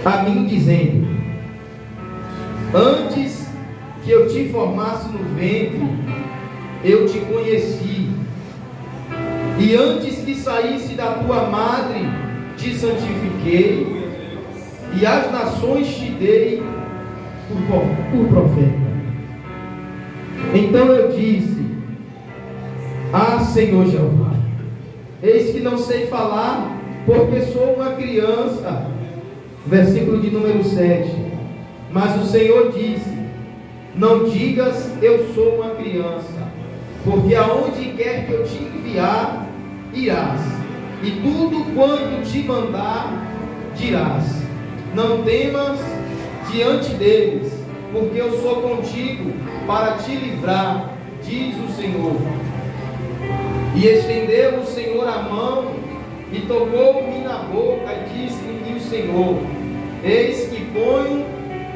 a mim dizendo: antes que eu te formasse no ventre, eu te conheci, e antes que saísse da tua madre, te santifiquei, e as nações te dei por profeta. Então eu disse: ah, Senhor Jeová, eis que não sei falar, porque sou uma criança. Versículo de número 7. Mas o Senhor disse: não digas eu sou uma criança, porque aonde quer que eu te enviar, irás, e tudo quanto te mandar, dirás. Não temas diante deles, porque eu sou contigo para te livrar, diz o Senhor. E estendeu o Senhor a mão e tocou-me na boca, e disse-me o Senhor: eis que ponho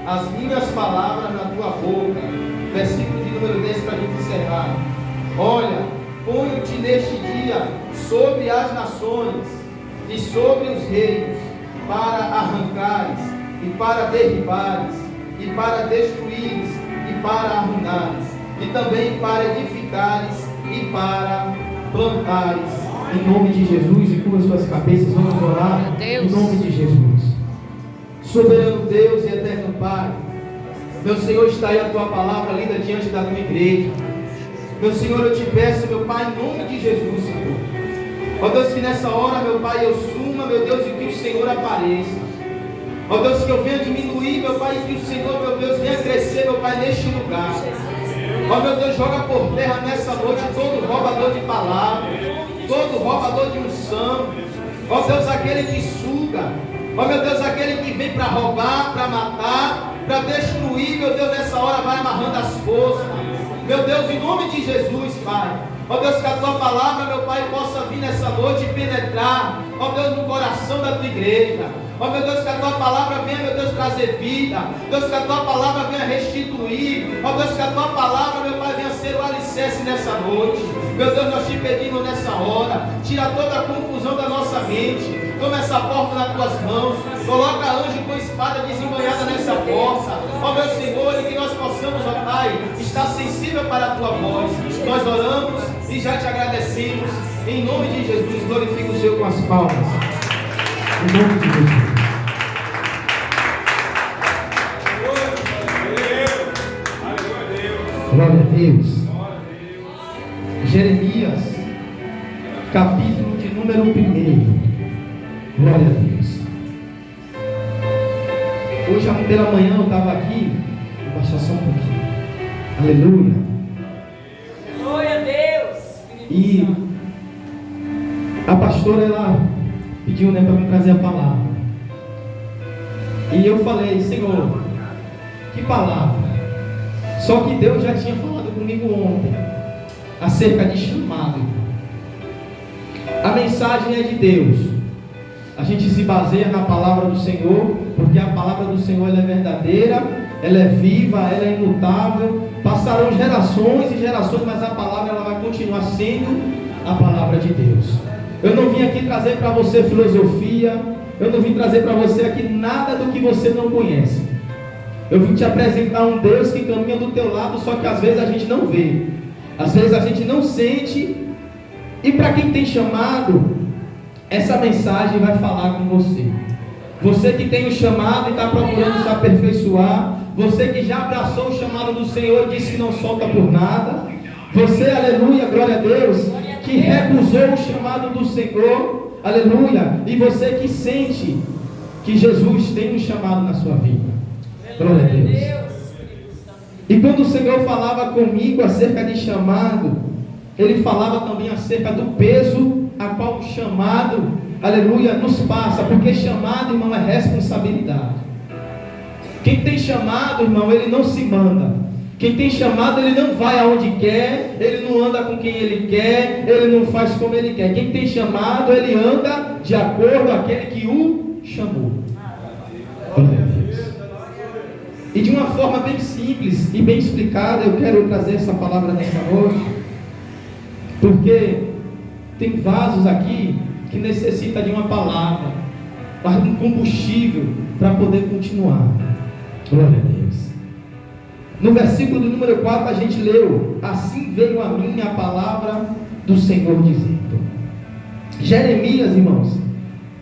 as minhas palavras na tua boca. Versículo de número 10 para a gente encerrar. Olha, ponho-te neste dia sobre as nações e sobre os reinos, para arrancares e para derribares e para destruíres e para arruinares, e também para edificares e para plantares. Em nome de Jesus, e cubra suas cabeças, vamos orar em nome de Jesus. Soberano Deus e eterno Pai, meu Senhor, está aí a tua palavra lida diante da tua igreja. Meu Senhor, eu te peço, meu Pai, em nome de Jesus, Senhor, ó Deus, que nessa hora, meu Pai, eu suma, meu Deus, e que o Senhor apareça. Ó Deus, que eu venha diminuir, meu Pai, e que o Senhor, meu Deus, venha crescer, meu Pai, neste lugar. Ó meu Deus, joga por terra nessa noite todo roubador de palavra, todo roubador de unção. Ó Deus, aquele que suga. Ó meu Deus, aquele que vem para roubar, para matar, para destruir. Meu Deus, nessa hora vai amarrando as forças. Meu Deus, em nome de Jesus, Pai. Ó Deus, que a tua palavra, meu Pai, possa vir nessa noite e penetrar, ó Deus, no coração da tua igreja. Ó meu Deus, que a tua palavra venha, meu Deus, trazer vida. Deus, que a tua palavra venha restituir. Ó Deus, que a tua palavra, meu Pai, venha ser o alicerce nessa noite. Meu Deus, nós te pedimos nessa hora, tira toda a confusão da nossa mente. Toma essa porta nas tuas mãos. Coloca anjo com espada desembanhada nessa porta. Ó meu Senhor, e que nós possamos, ó Pai, estar sensível para a tua voz. Nós oramos e já te agradecemos. Em nome de Jesus, glorifica o Senhor com as palmas. Em nome de Jesus. Glória a Deus. Jeremias, capítulo de número 1. Glória a Deus. Hoje pela manhã eu estava aqui. Vou baixar só um pouquinho. Aleluia. Glória a Deus. E a pastora, ela pediu, para me trazer a palavra. E eu falei: Senhor, que palavra? Só que Deus já tinha falado comigo ontem acerca de chamado. A mensagem é de Deus. A gente se baseia na palavra do Senhor, porque a palavra do Senhor ela é verdadeira, ela é viva, ela é imutável. Passarão gerações e gerações, mas a palavra ela vai continuar sendo a palavra de Deus. Eu não vim aqui trazer para você filosofia, eu não vim trazer para você aqui nada do que você não conhece. Eu vim te apresentar um Deus que caminha do teu lado, só que às vezes a gente não vê, às vezes a gente não sente. E para quem tem chamado, essa mensagem vai falar com você. Você que tem o chamado e está procurando se aperfeiçoar, você que já abraçou o chamado do Senhor e disse que não solta por nada, você, aleluia, glória a Deus, que recusou o chamado do Senhor, aleluia, e você que sente que Jesus tem um chamado na sua vida. Glória a Deus. E quando o Senhor falava comigo acerca de chamado, Ele falava também acerca do peso a qual o chamado, aleluia, nos passa. Porque chamado, irmão, é responsabilidade. Quem tem chamado, irmão, ele não se manda. Quem tem chamado, ele não vai aonde quer, ele não anda com quem ele quer, ele não faz como ele quer. Quem tem chamado, ele anda de acordo com aquele que o chamou. Glória a Deus. E de uma forma bem simples e bem explicada, eu quero trazer essa palavra nessa noite, porque tem vasos aqui que necessitam de uma palavra. um combustível para poder continuar. Glória a Deus. No versículo do número 4 a gente leu: assim veio a mim a palavra do Senhor dizendo. Jeremias, irmãos,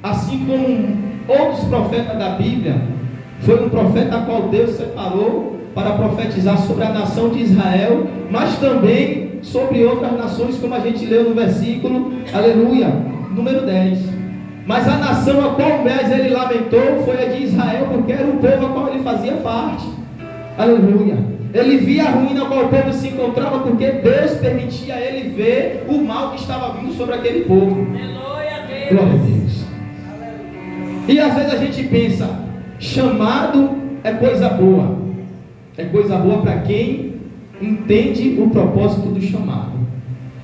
assim como outros profetas da Bíblia, foi um profeta a qual Deus separou para profetizar sobre a nação de Israel, mas também sobre outras nações, como a gente leu no versículo, aleluia, número 10. Mas a nação a qual mais ele lamentou foi a de Israel, porque era o povo a qual ele fazia parte. Aleluia. Ele via a ruína a qual o povo se encontrava, porque Deus permitia a ele ver o mal que estava vindo sobre aquele povo. Glória a Deus. E às vezes a gente pensa, chamado é coisa boa. É coisa boa para quem entende o propósito do chamado.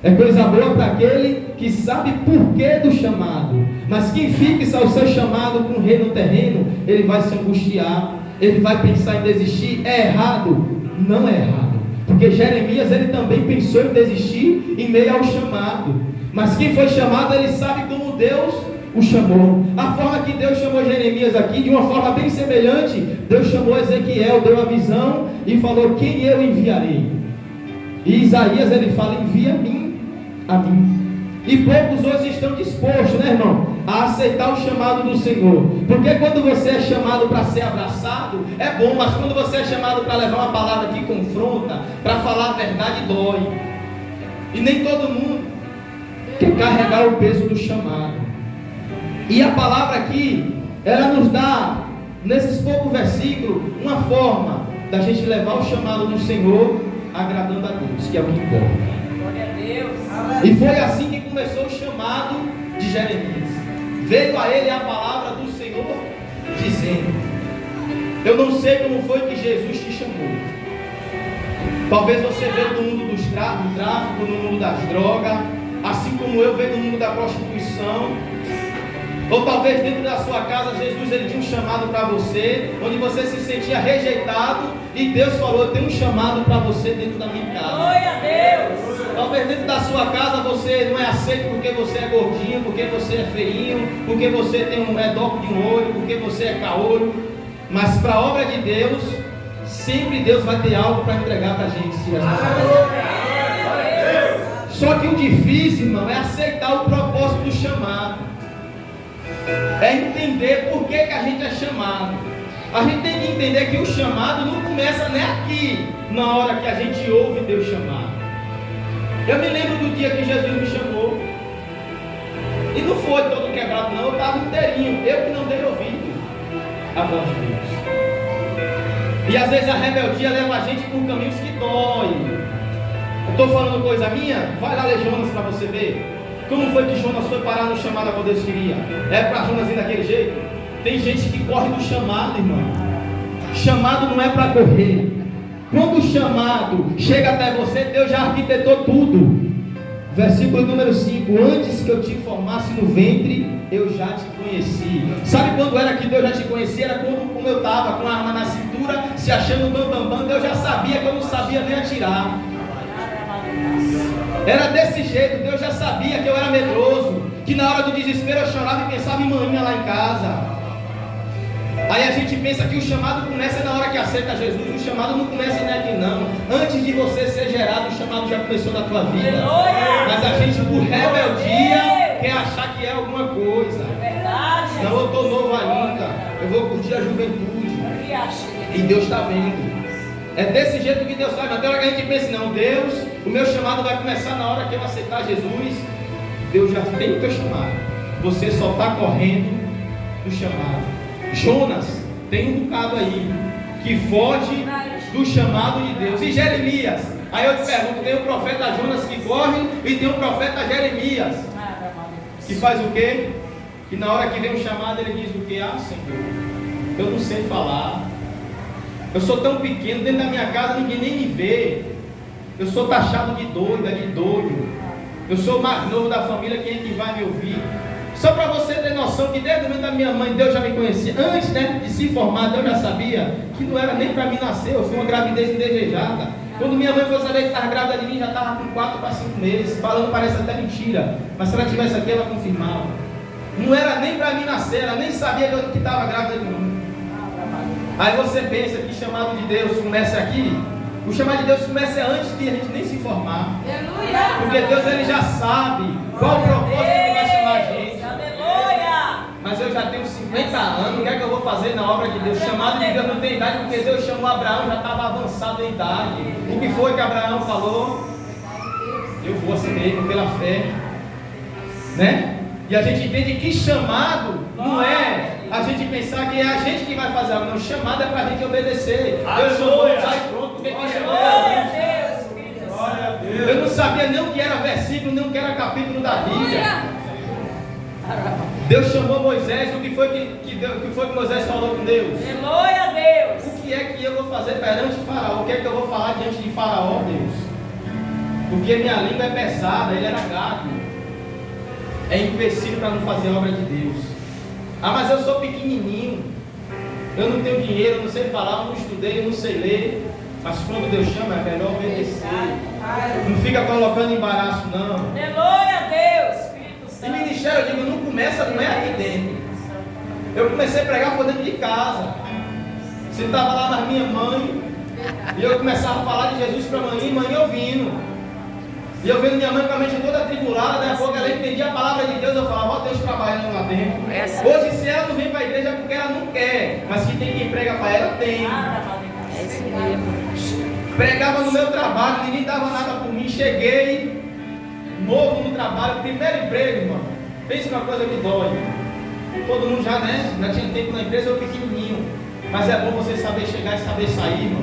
É coisa boa para aquele que sabe porquê do chamado. Mas quem fixa o seu chamado com o reino terreno, ele vai se angustiar, ele vai pensar em desistir. É errado? Não é errado, porque Jeremias ele também pensou em desistir em meio ao chamado. Mas quem foi chamado, ele sabe como Deus o chamou. A forma que Deus chamou Jeremias aqui, de uma forma bem semelhante, Deus chamou Ezequiel, deu a visão e falou: quem eu enviarei? E Isaías ele fala: envia-me a mim. E poucos hoje estão dispostos, né, irmão, a aceitar o chamado do Senhor. Porque quando você é chamado para ser abraçado, é bom, mas quando você é chamado para levar uma palavra que confronta, para falar a verdade, dói. E nem todo mundo quer carregar o peso do chamado. E a palavra aqui, ela nos dá, nesses poucos versículos, uma forma da gente levar o chamado do Senhor agradando a Deus, que é o que importa. Glória a Deus. E foi assim que começou o chamado de Jeremias. Veio a ele a palavra do Senhor dizendo: eu não sei como foi que Jesus te chamou. Talvez você veio do mundo do tráfico, no mundo das drogas, assim como eu veio do mundo da prostituição. Ou talvez dentro da sua casa Jesus ele tinha um chamado para você, onde você se sentia rejeitado, e Deus falou: eu tenho um chamado para você dentro da minha casa. Glória a Deus. Talvez dentro da sua casa você não é aceito porque você é gordinho, porque você é feinho, porque você tem um redoco de um olho, porque você é caolho. Mas para a obra de Deus, sempre Deus vai ter algo para entregar para a gente. Só que o difícil, irmão, é aceitar o propósito do chamado. É entender por que a gente é chamado. A gente tem que entender que o chamado não começa nem aqui, na hora que a gente ouve Deus chamar. Eu me lembro do dia que Jesus me chamou, e não foi todo quebrado não, eu estava inteirinho, eu que não dei ouvido à voz de Deus. E às vezes a rebeldia leva a gente por caminhos que dói. Eu estou falando coisa minha? Vai lá ler Jonas para você ver. Como foi que Jonas foi parar no chamado que Deus queria? É para Jonas ir daquele jeito? Tem gente que corre do chamado, irmão. Chamado não é para correr. Quando o chamado chega até você, Deus já arquitetou tudo. Versículo número 5: antes que eu te formasse no ventre, eu já te conheci. Sabe quando era que Deus já te conhecia? Era quando, como eu estava com a arma na cintura, se achando bambambam, Deus já sabia que eu não sabia nem atirar. Era desse jeito. Deus já sabia que eu era medroso, que na hora do desespero eu chorava e pensava em maninha lá em casa. Aí a gente pensa que o chamado começa na hora que aceita Jesus. O chamado não começa nem aqui não. Antes de você ser gerado, o chamado já começou na tua vida. Mas a gente, por rebeldia, quer achar que é alguma coisa. Não, eu estou novo ainda, eu vou curtir a juventude. E Deus está vendo. É desse jeito que Deus faz. Até hora que a gente pensa: não, Deus, o meu chamado vai começar na hora que eu aceitar Jesus. Deus já tem o teu chamado, você só está correndo do chamado. Jonas tem um bocado aí que foge do chamado de Deus. E Jeremias? Aí eu te pergunto: tem o profeta Jonas que corre e tem o profeta Jeremias que faz o quê? Que na hora que vem o chamado ele diz o quê? Ah, Senhor, eu não sei falar, eu sou tão pequeno, dentro da minha casa ninguém nem me vê, eu sou taxado de doido, de doido, eu sou o mais novo da família, quem é que vai me ouvir? Só para você ter noção que desde o momento da minha mãe Deus já me conhecia. Antes, né, de se formar, Deus já sabia que não era nem para mim nascer. Eu fui uma gravidez indesejada. Quando minha mãe foi saber que estava grávida de mim, já estava com 4 para 5 meses. Falando parece até mentira, mas se ela estivesse aqui ela confirmava. Não era nem para mim nascer, ela nem sabia que estava grávida de mim. Aí você pensa que o chamado de Deus começa aqui. O chamado de Deus começa antes de a gente nem se formar. Aleluia. Porque Deus ele já sabe qual o propósito que vai chamar a gente. Aleluia. Mas eu já tenho 50 anos, o que é que eu vou fazer na obra de Deus? O chamado de Deus não tem idade, porque Deus chamou Abraão, já estava avançado em idade. O que foi que Abraão falou? Eu vou assim mesmo, pela fé. Né? E a gente entende que chamado não é a gente pensar que é a gente que vai fazer algo. Não, chamado é para a gente obedecer. Deus chamou, sai pronto, porque quem chamou é Deus. Eu não sabia nem o que era versículo, nem o que era capítulo da Bíblia. Deus chamou Moisés, o que foi que Moisés falou com Deus? Glória a Deus. O que é que eu vou fazer perante o faraó? O que é que eu vou falar diante de faraó, Deus? Porque minha língua é pesada, ele era gago. É empecilho para não fazer a obra de Deus. Ah, mas eu sou pequenininho, eu não tenho dinheiro, eu não sei falar, eu não estudei, eu não sei ler. Mas quando Deus chama, é melhor obedecer. Não fica colocando embaraço, não. Glória a Deus. E ministério, eu digo, não começa, não é aqui dentro. Eu comecei a pregar por dentro de casa. Sentava lá na minha mãe, e eu começava a falar de Jesus para a mãe ouvindo. E eu vendo minha mãe com a mente toda atribulada, daí a pouco ela entendia a palavra de Deus, eu falava, ó Deus trabalhando lá dentro. Hoje, se ela não vem para a igreja é porque ela não quer, mas que tem quem prega para ela, tem. Pregava no meu trabalho, ninguém dava nada por mim, cheguei novo no trabalho, primeiro emprego, irmão. Pensa uma coisa que dói. Todo mundo já, né? Já tinha tempo na empresa, eu pequenininho. Mas é bom você saber chegar e saber sair, irmão.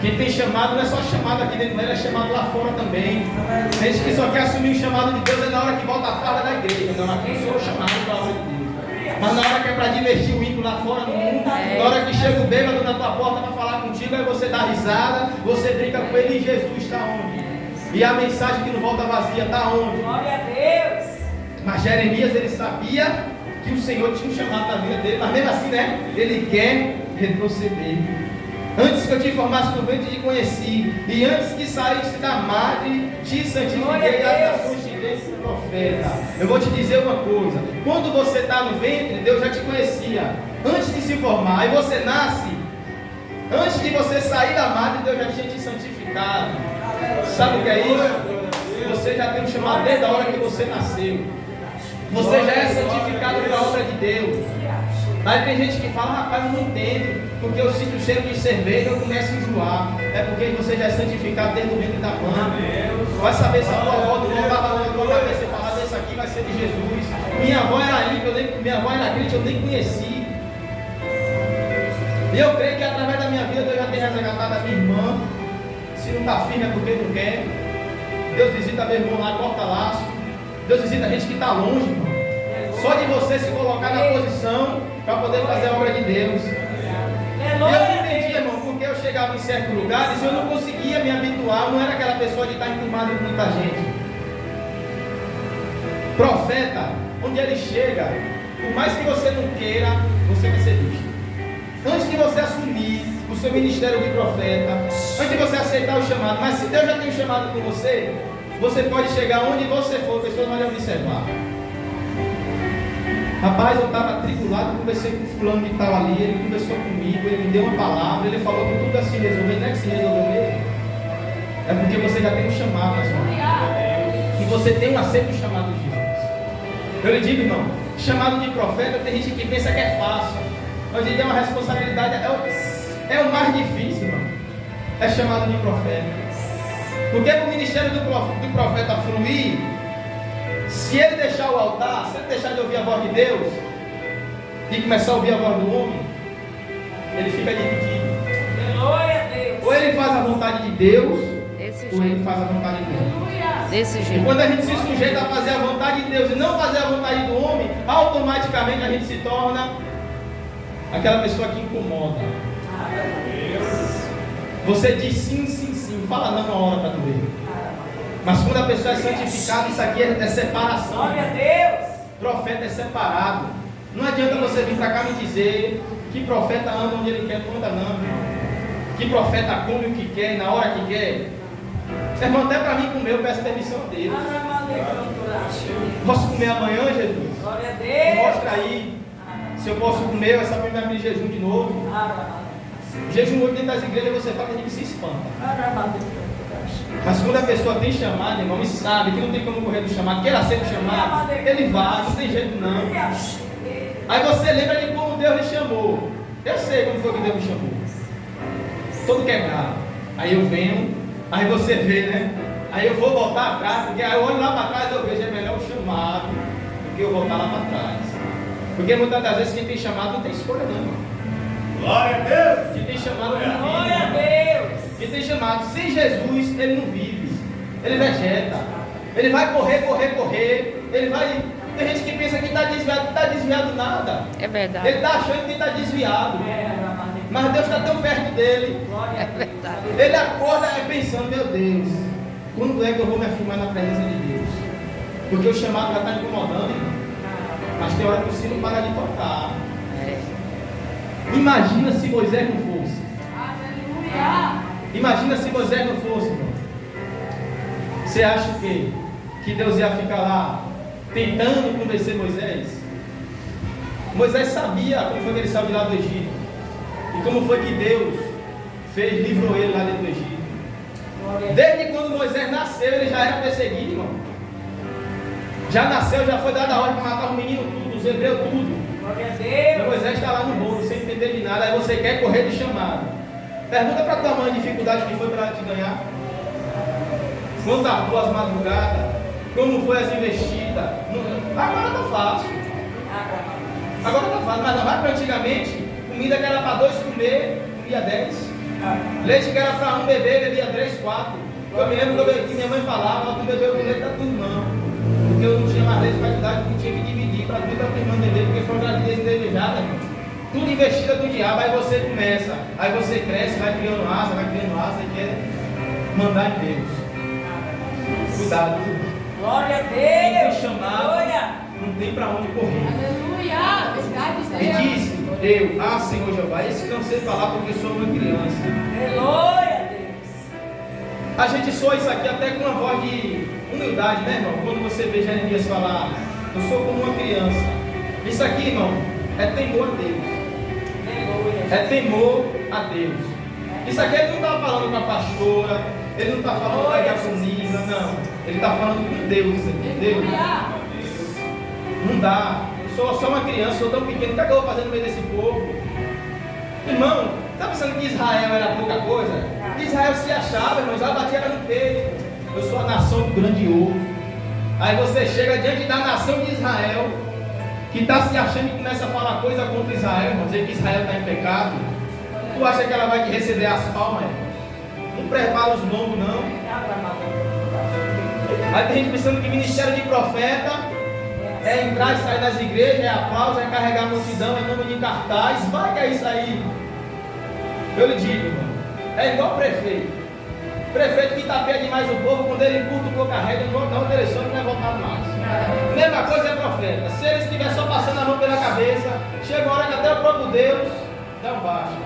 Quem tem chamado não é só chamado aqui dentro, ele é chamado lá fora também. Gente que só quer assumir o chamado de Deus é na hora que volta a farda da igreja. Não, aqui eu sou chamado para a obra de Deus. Mas na hora que é para divertir o ímpio lá fora no mundo, na hora que chega o bêbado na tua porta para falar contigo, aí você dá risada, você brinca com ele e Jesus está onde? E a mensagem que não volta vazia está onde? Glória a Deus. Mas Jeremias, ele sabia que o Senhor tinha um chamado na vida dele, mas mesmo assim, né? Ele quer retroceder. Antes que eu te formasse no ventre, te conheci, e antes que saísse da madre, te santifiquei as nações te dei profeta. Eu vou te dizer uma coisa: quando você está no ventre, Deus já te conhecia, antes de se formar. E você nasce, antes de você sair da madre, Deus já tinha te santificado. Sabe o que é isso? Você já tem um chamado desde a hora que você nasceu. Você já é santificado pela obra de Deus. Aí tem gente que fala, rapaz, eu não entendo, porque eu sinto o cheiro de cerveja e eu começo a enjoar. É porque você já é santificado desde o ventre da mãe. Vai saber se a tua avó não estava na tua cabeça e falava, esse aqui vai ser de Jesus. Minha avó era ímpia, minha avó era crente, eu nem conheci. E eu creio que através da minha vida Deus já tem resgatado a minha irmã. Se não está firme é porque não quer. Deus visita meu irmão lá, corta laço. Deus visita a gente que está longe, irmão. Só de você se colocar na posição para poder fazer a obra de Deus. E eu não entendia, irmão, porque eu chegava em certos lugares e eu não conseguia me habituar. Eu não era aquela pessoa de estar enturmado com muita gente. Profeta, onde ele chega, por mais que você não queira, você vai ser visto. Antes de você assumir o seu ministério de profeta, antes de você aceitar o chamado, mas se Deus já tem um chamado com você, você pode chegar onde você for, pessoas vão lhe observar. Rapaz, eu estava atribulado, conversei com o fulano que estava ali, ele conversou comigo, ele me deu uma palavra, ele falou que tudo assim resolveu, não é que se resolveu mesmo? É porque você já tem um chamado na sua vida. E você tem um aceito do chamado de Jesus. Eu lhe digo, irmão, chamado de profeta, tem gente que pensa que é fácil. Hoje em dia é uma responsabilidade, é o mais difícil, irmão. É chamado de profeta. Porque para o ministério do profeta fluir, se ele deixar o altar, se ele deixar de ouvir a voz de Deus e começar a ouvir a voz do homem, ele fica dividido. Glória a Deus. Ou ele faz a vontade de Deus, ou ele faz a vontade de Deus. Desse jeito. E quando a gente se sujeita a fazer a vontade de Deus e não fazer a vontade do homem, automaticamente a gente se torna aquela pessoa que incomoda. Você diz sim, sim, sim, fala não uma hora para tu ver. Mas quando a pessoa é santificada, isso aqui é separação. Glória a Deus. Profeta é separado. Não adianta você vir para cá me dizer que profeta anda onde ele quer, não anda não, irmão. Que profeta come o que quer, na hora que quer. Irmão, até para mim comer, eu peço permissão a Deus. Posso comer amanhã, Jesus? Glória a Deus. Mostra aí se eu posso comer essa primeira de jejum de novo. Jejum hoje dentro das igrejas você fala que a gente se espanta. Mas quando a pessoa tem chamado, irmão, e sabe que não tem como correr do chamado, que ela aceita o chamado, ele vai, não tem jeito não. Aí você lembra de como Deus lhe chamou. Eu sei como foi que Deus me chamou. Todo quebrado. Aí eu venho, aí você vê, né? Aí eu vou voltar atrás, porque aí eu olho lá para trás e eu vejo, é melhor o chamado do que eu voltar lá para trás. Porque muitas das vezes quem tem chamado não tem escolha não, irmão. Glória a Deus. Quem tem chamado não vive. Glória a Deus. Quem tem chamado sem Jesus, ele não vive. Ele vegeta. Ele vai correr. Ele vai. Tem gente que pensa que está desviado, não está desviado nada. É verdade. Ele está achando que está desviado. Mas Deus está tão perto dele. É verdade. Ele acorda pensando, meu Deus, quando é que eu vou me afirmar na presença de Deus? Porque o chamado já está incomodando, irmão. Mas tem hora que o sino para de tocar. É. Imagina se Moisés não fosse. Aleluia. Imagina se Moisés não fosse, irmão. Você acha o quê? Que Deus ia ficar lá tentando convencer Moisés? Moisés sabia como foi que ele saiu de lá do Egito. E como foi que Deus livrou ele lá dentro do Egito. Desde quando Moisés nasceu, ele já era perseguido, irmão. Já nasceu, já foi dada a ordem para matar os meninos tudo, os hebreus tudo. Glória a E Deus. Moisés está lá no bolo, sem entender de nada. Aí você quer correr de chamado. Pergunta para tua mãe a dificuldade que foi para ela te ganhar. Quantas tuas madrugadas, como foi as investidas. Agora está fácil. Agora está fácil, mas não vai para antigamente. Comida que era para 2 comer, comia 10. Leite que era para 1 beber, bebia 3, 4. Eu me lembro que minha mãe falava, tu bebeu com leite da tua irmã. Porque eu não tinha mais leite para idade, porque tinha que dividir para tudo da tua irmã beber, porque foi uma gravidez indesejada. Tudo investida do diabo, aí você começa, aí você cresce, vai criando asa e quer mandar em Deus. Cuidado. Glória a Quem tem Deus. chamado, Glória. não tem para onde correr. Aleluia. Verdade, E disse, eu, Senhor Jeová, esse não sei falar porque sou uma criança. Glória a Deus. A gente soa isso aqui até com uma voz de humildade, né, irmão? Quando você vê Jeremias falar, eu sou como uma criança. Isso aqui, irmão, é temor a Deus. É temor a Deus. Isso aqui ele não está falando com a pastora, ele não está falando com a diaconisa, não. Ele está falando com Deus, entendeu? Não dá. Eu sou só uma criança, sou tão pequeno, o que é que eu vou fazer no meio desse povo? Irmão, está pensando que Israel era pouca coisa? Israel se achava, irmão, Israel batia no peito. Eu sou a nação do grande ouro. Aí você chega diante da nação de Israel, que está se achando e começa a falar coisa contra Israel, irmão, dizer que Israel está em pecado. Tu acha que ela vai te receber as palmas, irmão? Não prepara os lombos, não. Aí tem gente pensando que ministério de profeta é entrar e sair das igrejas, é aplauso, é carregar a multidão, é nome de cartaz. Vai que é isso aí. Eu lhe digo, irmão, é igual prefeito. Prefeito que tapeia demais o povo, quando ele curta o pouco a régua, não volta na eleição, não vai voltar mais. Mesma coisa é profeta. Se ele estiver só passando a mão pela cabeça, chega uma hora que até o próprio Deus dá um baixo.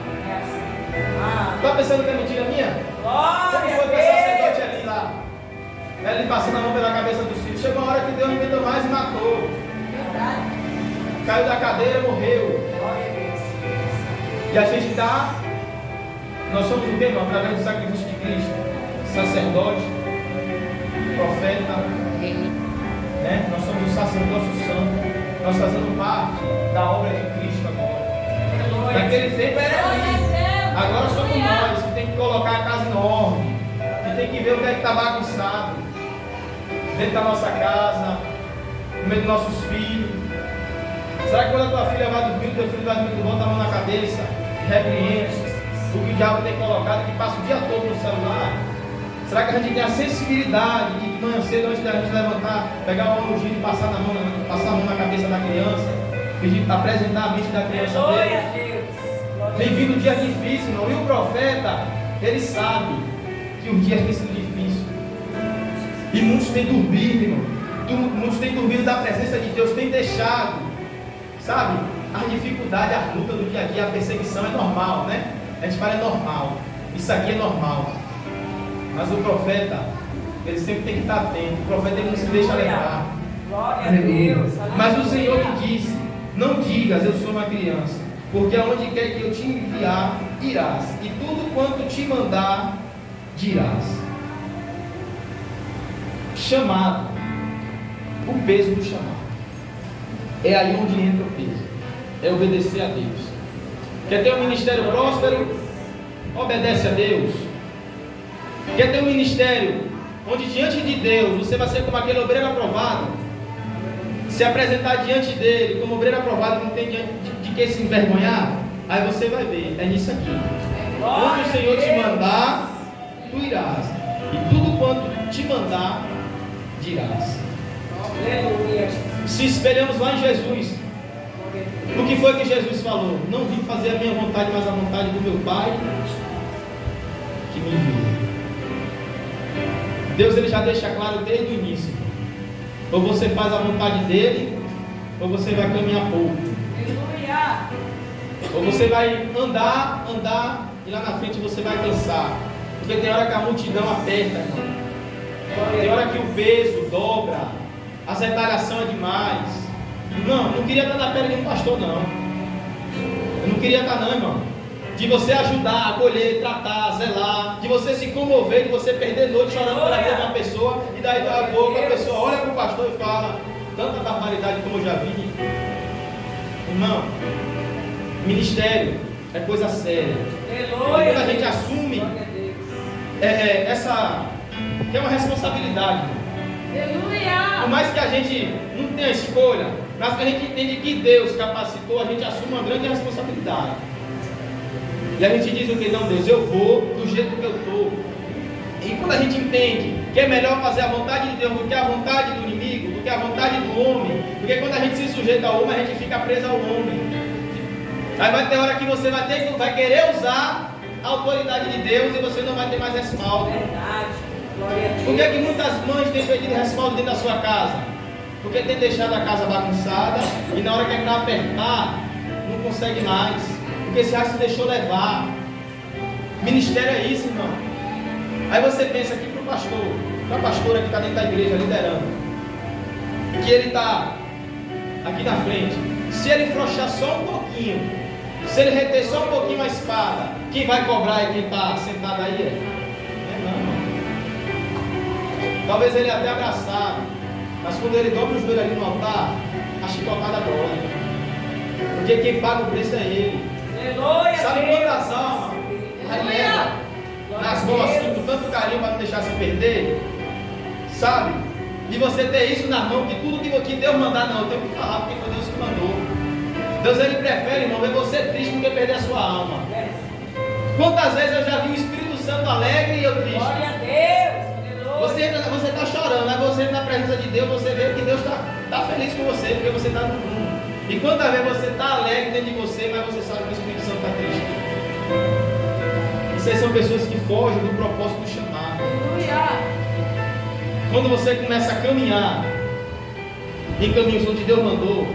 Está pensando que é mentira minha? Como foi para o sacerdote ali lá? Ele passando a mão pela cabeça dos filhos. Chegou uma hora que Deus não aguentou mais e matou. Caiu da cadeira, morreu. E a gente está. Nós somos o que, irmão? Através do sacrifício de Cristo. Sacerdote, profeta, né? Nós somos o sacerdócio santo. Nós fazemos parte da obra de Cristo agora. Naquele tempo era isso. Agora somos nós que tem que colocar a casa em ordem. Que tem que ver o que é que está bagunçado dentro da nossa casa, no meio dos nossos filhos. Será que quando a tua filha vai dormir, o teu filho vai dormir, tu bota a mão na cabeça, repreende o que o diabo tem colocado, que passa o dia todo no celular? Será que a gente tem a sensibilidade de manhã cedo, antes da gente levantar, pegar o ungir e passar a mão na cabeça da criança, pedir, apresentar a mente da criança a Deus? Tem vindo dias difíceis, irmão. E o profeta, ele sabe que os dias têm sido difíceis. E muitos têm dormido, irmão. Muitos têm dormido da presença de Deus, têm deixado, sabe? As dificuldades, as lutas do dia a dia, a perseguição é normal, né? A gente fala é normal. Isso aqui é normal. Mas o profeta, ele sempre tem que estar atento. O profeta ele não se deixa levar. Glória a Aleluia. Deus. Mas o Aleluia. Senhor te disse: não digas, eu sou uma criança, porque aonde quer que eu te enviar, irás, e tudo quanto te mandar, dirás. Chamado, o peso do chamado. É aí onde entra o peso. É obedecer a Deus. Quer ter um ministério próspero? Obedece a Deus. Quer ter um ministério onde diante de Deus você vai ser como aquele obreiro aprovado? Se apresentar diante dele como obreiro aprovado, não tem de que se envergonhar? Aí você vai ver, é nisso aqui. Onde o Senhor te mandar, tu irás. E tudo quanto te mandar, dirás. Aleluia. Se espelhamos lá em Jesus, o que foi que Jesus falou? Não vim fazer a minha vontade, mas a vontade do meu Pai que me enviou. Deus ele já deixa claro desde o início: ou você faz a vontade dele, ou você vai caminhar pouco. Aleluia. Ou você vai andar, e lá na frente você vai cansar. Porque tem hora que a multidão aperta, irmão. Tem hora que o peso dobra, a retaliação é demais. Não queria estar na pele de um pastor, não. Eu não queria estar, não, irmão. De você ajudar, acolher, tratar, zelar, de você se comover, de você perder noite chorando pela vida de uma pessoa, e daí a pouco a pessoa olha para o pastor e fala tanta barbaridade como eu já vi. Irmão, ministério é coisa séria. Aleluia. Quando a gente assume essa que é uma responsabilidade. Aleluia. Por mais que a gente não tenha escolha, mas que a gente entende que Deus capacitou, a gente assume uma grande responsabilidade. E a gente diz o que? Não, Deus, eu vou do jeito que eu estou. E quando a gente entende que é melhor fazer a vontade de Deus do que a vontade do inimigo, do que a vontade do homem, porque quando a gente se sujeita ao homem, a gente fica preso ao homem. Aí vai ter hora que você vai querer usar a autoridade de Deus e você não vai ter mais respaldo. Verdade. Glória a Deus. Por que que muitas mães têm pedido respaldo dentro da sua casa? Porque tem deixado a casa bagunçada e na hora que é para apertar, não consegue mais. Porque já se deixou levar. Ministério é isso, irmão. Aí você pensa aqui para o pastor, para a pastora que está dentro da igreja liderando, que ele está aqui na frente. Se ele frouxar só um pouquinho, se ele reter só um pouquinho a espada, quem vai cobrar é quem está sentado aí? Não, irmão. Talvez ele até abraçado, mas quando ele dobra o joelho ali no altar, a chicotada dói. Porque quem paga o preço é ele. Aleluia. Sabe quantas almas aí leva nas mãos assim, com tanto carinho para não deixar se perder? Sabe? E você ter isso na mão, que tudo que Deus mandar, não, eu tenho que falar, porque foi Deus que mandou. Deus ele prefere, irmão, ver você triste do que perder a sua alma. Quantas vezes eu já vi o Espírito Santo alegre e eu triste? Glória a Deus. Você está chorando, mas você na presença de Deus, você vê que Deus está feliz com você, porque você está no mundo. E quantas vezes você está alegre dentro de você, mas você sabe que o Espírito Santo está triste. Essas são pessoas que fogem do propósito do chamado. Aleluia. Quando você começa a caminhar em caminhos onde Deus mandou,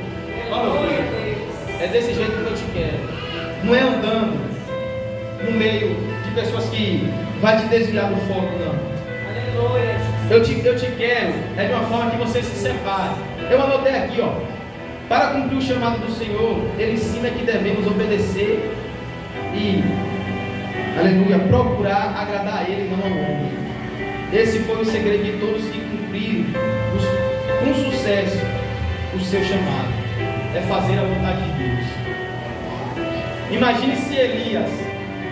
ó meu filho, é desse jeito que eu te quero. Não é andando no meio de pessoas que vai te desviar do foco, não. Aleluia. Eu te quero, é de uma forma que você se separe. Eu anotei aqui, ó. Para cumprir o chamado do Senhor, Ele ensina que devemos obedecer e, aleluia, procurar agradar a Ele, não ao homem. Esse foi o segredo de todos que cumpriram com sucesso o seu chamado. É fazer a vontade de Deus. Imagine se Elias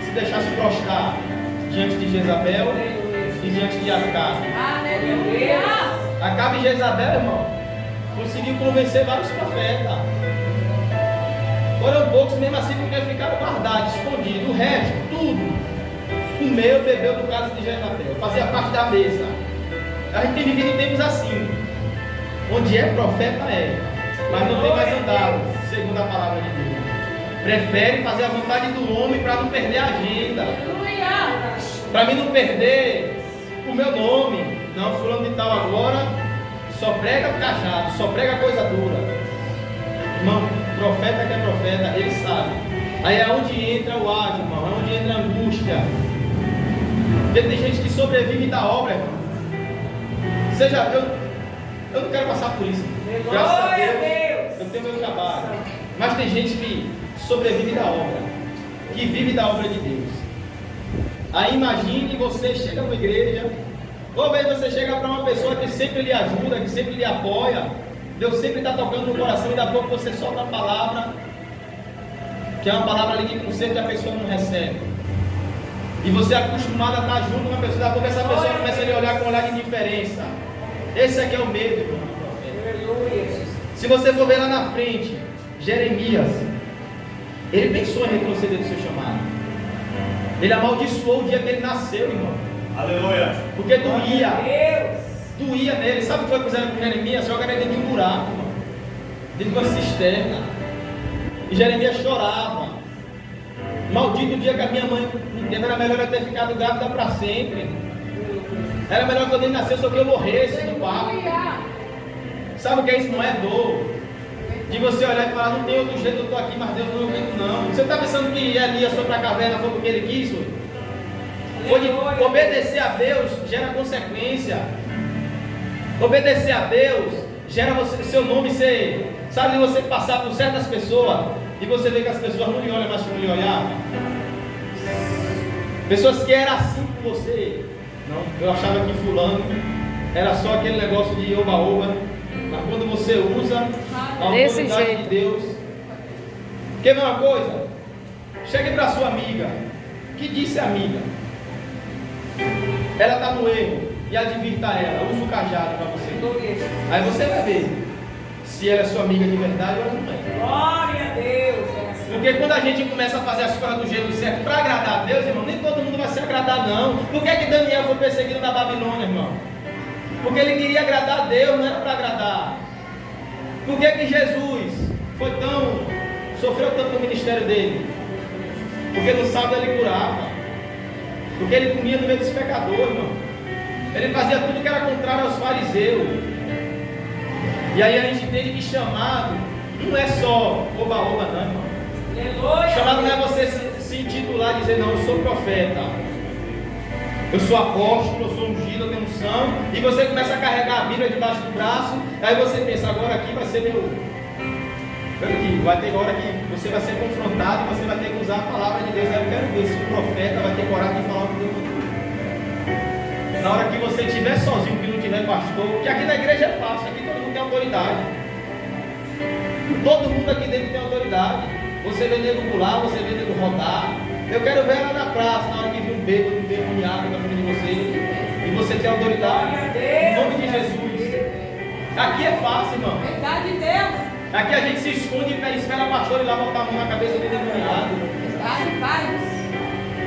se deixasse prostrar diante de Jezabel e diante de Acabe. Aleluia. Acabe e Jezabel, irmão, conseguiu convencer vários profetas. Foram poucos, mesmo assim, porque ficaram guardados, escondidos. O resto, tudo, comeu, bebeu do caso de Jezabel, fazia parte da mesa. A gente tem vivido tempos assim, onde é profeta, mas não tem mais andado, segundo a palavra de Deus. Prefere fazer a vontade do homem para não perder a agenda, para mim não perder o meu nome. Não, fulano de tal agora só prega cajado, só prega coisa dura. Irmão, profeta que é profeta, ele sabe. Aí é onde entra o ágio, irmão, é onde entra a angústia. Porque tem gente que sobrevive da obra, irmão. Eu não quero passar por isso. Graças a Glória a Deus, Deus. eu tenho meu trabalho. Mas tem gente que sobrevive da obra, que vive da obra de Deus. Aí imagine você chega numa igreja, ou aí você chega para uma pessoa que sempre lhe ajuda, que sempre lhe apoia, Deus sempre está tocando no coração e daqui a pouco você solta a palavra, que é uma palavra ali de conserto e a pessoa não recebe. E você é acostumado a estar junto com uma pessoa, daqui a pouco essa pessoa começa a lhe olhar com um olhar de indiferença. Esse aqui é o medo, irmão. Aleluia, Jesus. Se você for ver lá na frente, Jeremias, ele pensou em retroceder do seu chamado. Ele amaldiçoou o dia que ele nasceu, irmão. Aleluia. Porque doía. Deus. Doía nele. Sabe o que foi que fizeram com Jeremias? Jogaram ele dentro de um buraco, irmão. Dentro de uma cisterna. E Jeremias chorava. Maldito o dia que a minha mãe me teve, era melhor eu ter ficado grávida para sempre. Era melhor que eu nem nascesse ou que eu morresse no parto. Sabe o que é isso? Não é dor. De você olhar e falar, não tem outro jeito, eu estou aqui, mas Deus não aguento não. Você está pensando que Elias foi para a caverna, foi porque ele quis? Foi de obedecer a Deus, gera consequência. Obedecer a Deus, gera você, seu nome ser, sabe, você passar por certas pessoas, e você vê que as pessoas não lhe olham mais como lhe olhavam. Pessoas que eram assim com você. Não, eu achava que fulano era só aquele negócio de oba-oba. Mas quando você usa a autoridade de Deus, quer ver uma coisa? Chegue para sua amiga. Que disse a amiga? Ela está no erro. E advirta ela. Usa o cajado para você. Aí você vai ver se ela é sua amiga de verdade ou não é. Glória a Deus. Porque quando a gente começa a fazer as coisas do jeito certo para agradar a Deus, irmão, nem todo mundo vai se agradar não. Por que é que Daniel foi perseguido na Babilônia, irmão? Porque ele queria agradar a Deus, não era para agradar. Por que que Jesus sofreu tanto no ministério dele? Porque no sábado ele curava. Porque ele comia no meio dos pecadores, irmão. Ele fazia tudo que era contrário aos fariseus. E aí a gente entende que chamado não é só oba-oba, não, irmão. Chamado não é você se intitular e dizer, não, eu sou profeta. Eu sou apóstolo, eu sou ungido, eu tenho unção. E você começa a carregar a Bíblia debaixo do braço. Aí você pensa, agora aqui vai ser meu. Vai ter hora que você vai ser confrontado e você vai ter que usar a palavra de Deus. Aí eu quero ver se o profeta vai ter coragem de falar o que Deus mandou. Na hora que você estiver sozinho, que não tiver pastor, porque aqui na igreja é fácil, aqui todo mundo tem autoridade. Todo mundo aqui dentro tem autoridade. Você vê nego pular, você vê nego rodar. Eu quero ver ela na praça, na hora que vir um bêbado, um demoniado na frente de você. E você tem autoridade. Em nome de Jesus. Aqui é fácil, irmão. Verdade de Deus. Aqui a gente se esconde e espera a pastora ir lá botar a mão na cabeça do demoniado. Verdade, faz.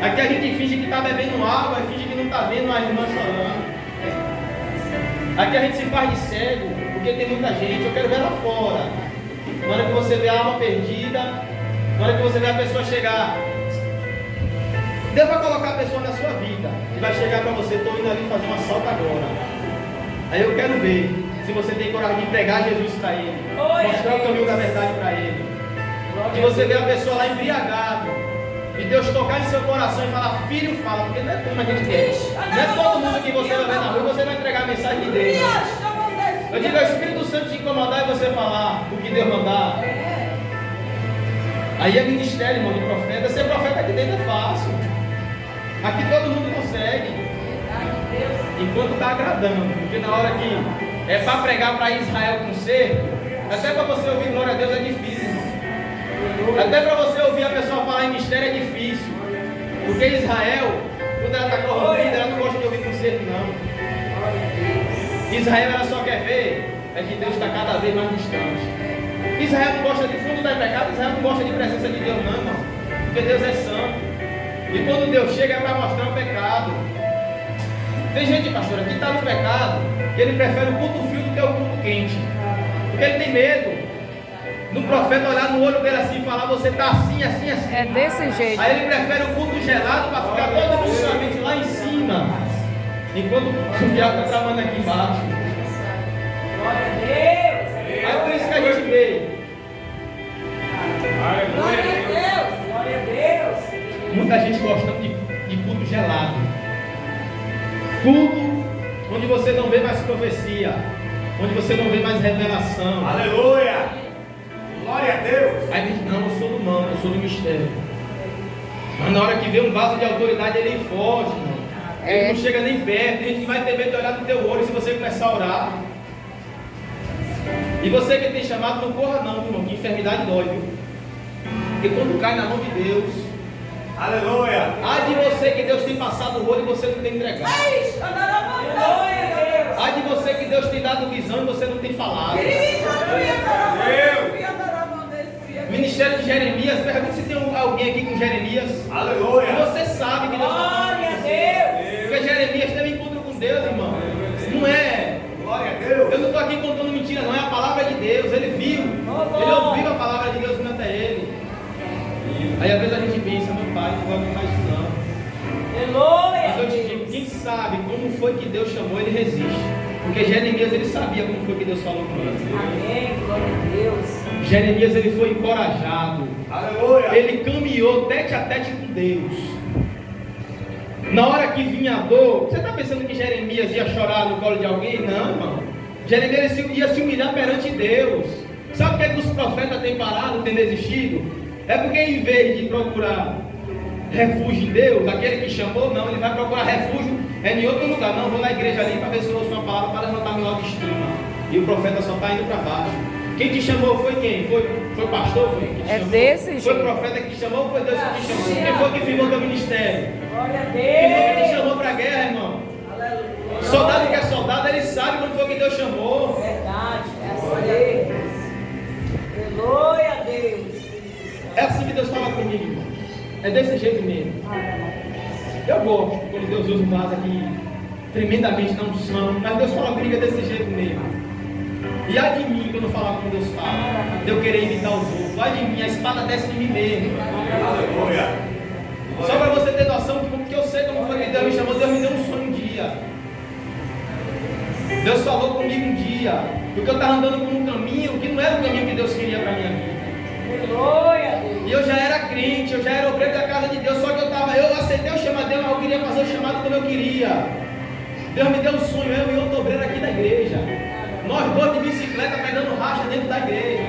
Aqui a gente finge que está bebendo água e finge que não está vendo a irmã chorando. Aqui a gente se faz de cego, porque tem muita gente. Eu quero ver lá fora. Na hora que você vê a alma perdida, na hora que você vê a pessoa chegar, Deus vai colocar a pessoa na sua vida e vai chegar para você, estou indo ali fazer um assalto agora. Aí eu quero ver se você tem coragem de pregar Jesus para ele, mostrar o caminho da verdade para ele. E você vê a pessoa lá embriagado, e Deus tocar em seu coração e falar, filho, fala, porque não é como a gente quer. Não é todo mundo que você vai ver na rua, você vai entregar a mensagem de Deus. Eu digo ao Espírito Santo te incomodar e você falar o que Deus mandar. Aí é ministério, irmão, de profeta. Ser profeta aqui dentro é fácil. Aqui todo mundo consegue. Enquanto está agradando. Porque na hora que é para pregar para Israel com cerco, até para você ouvir glória a Deus é difícil, irmão. Até para você ouvir a pessoa falar em mistério é difícil. Porque Israel, quando ela está corrompida, ela não gosta de ouvir com cerco, não. Israel ela só quer ver é que Deus está cada vez mais distante. Israel não gosta de fundo da pecado, Israel não gosta de presença de Deus, não, irmão. Porque Deus é santo. E quando Deus chega é para mostrar o pecado. Tem gente, pastor, que está no pecado, que ele prefere o culto frio do que o culto quente. Porque ele tem medo. No profeta olhar no olho dele assim e falar, você está assim, assim, assim. É desse jeito. Aí ele prefere o culto gelado para ficar todo emocionalmente lá em cima. Enquanto o diabo está tramando aqui embaixo. Glória a Deus. É por isso que a gente vê. Glória a Deus. Glória a Deus. Muita gente gostando de culto gelado. Culto onde você não vê mais profecia. onde você não vê mais revelação. Aleluia. Glória a Deus. Aí diz, não, eu sou do mano, eu sou do mistério. Mas na hora que vê um vaso de autoridade, ele foge, irmão. Ele não chega nem perto. Tem gente que vai ter medo de olhar no teu olho se você começar a orar. E você que tem chamado, não corra não, irmão, que enfermidade dói, viu? Porque quando cai na mão de Deus, aleluia. ai de você que Deus tem passado o olho e você não tem entregado. Ai de você que Deus tem dado visão e você não tem falado. Ministério de Jeremias, pergunta se tem alguém aqui com Jeremias. Aleluia. E você sabe que Deus está falando com você. Porque Jeremias teve encontro com Deus, irmão. Não é. Glória a Deus. Eu não estou aqui contando mentira, não. É a palavra de Deus. Ele viu. Ele ouviu a palavra de Deus vindo até ele. Aí às vezes a gente pensa, meu pai, não faz isso não. Mas eu te digo, quem sabe como foi que Deus chamou, ele resiste. Porque Jeremias, ele sabia como foi que Deus falou com ele. Amém, glória a Deus. Jeremias, ele foi encorajado. Aleluia. Ele caminhou tete a tete com Deus. Na hora que vinha a dor, você está pensando que Jeremias ia chorar no colo de alguém? Não, irmão. Jeremias ia se humilhar perante Deus. Sabe o que é que os profetas têm parado, têm desistido? É porque em vez de procurar refúgio em Deus, aquele que chamou, não, ele vai procurar refúgio em outro lugar. Não, vou na igreja ali para ver se eu ouço uma palavra para levantar minha autoestima. E o profeta só está indo para baixo. Quem te chamou foi quem? Foi o pastor? Foi quem te chamou? Desse jeito. Foi o profeta que te chamou ou foi Deus que te chamou? Quem foi que firmou teu ministério? Glória a Quem foi que te Deus. chamou para a guerra, irmão? Aleluia. Soldado que é soldado, ele sabe quando foi que Deus chamou. Verdade. Glória a Deus. Glória a Deus. É assim que Deus fala comigo, irmão. É desse jeito mesmo. Eu gosto quando Deus usa um vaso aqui tremendamente na unção, mas Deus fala comigo é desse jeito mesmo. E ai de mim quando eu falar como Deus fala, de eu querer imitar os outros. Ai de mim, a espada desce de mim mesmo. Aleluia. Só para você ter noção que eu sei como foi que Deus me chamou. Deus me deu um sonho um dia. Deus falou comigo um dia, porque eu estava andando por um caminho que não era o caminho que Deus queria para a minha vida. Glória a Deus. E eu já era crente, eu já era obreiro da casa de Deus, só que eu aceitei o chamado de Deus, mas eu queria fazer o chamado como eu queria. Deus me deu um sonho, eu e outro obreiro aqui da igreja. Nós dois de bicicleta pegando racha dentro da igreja.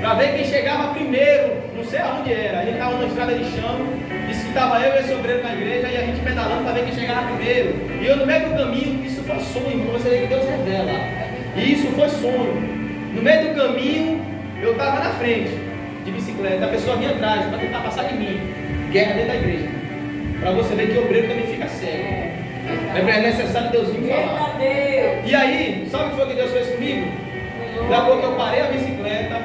Para ver quem chegava primeiro, não sei aonde era. A gente estava na estrada de chão, disse que estava eu e esse obreiro na igreja, e a gente pedalando para ver quem chegava primeiro. E eu no meio do caminho, isso foi sonho, você vê que Deus revela. E isso foi sonho. No meio do caminho, eu estava na frente, de bicicleta, a pessoa vinha atrás para tentar passar de mim. Guerra dentro da igreja. Para você ver que o obreiro também fica cego. É necessário Deus vir falar. E aí, sabe o que foi que Deus fez comigo? Daqui a pouco eu parei a bicicleta,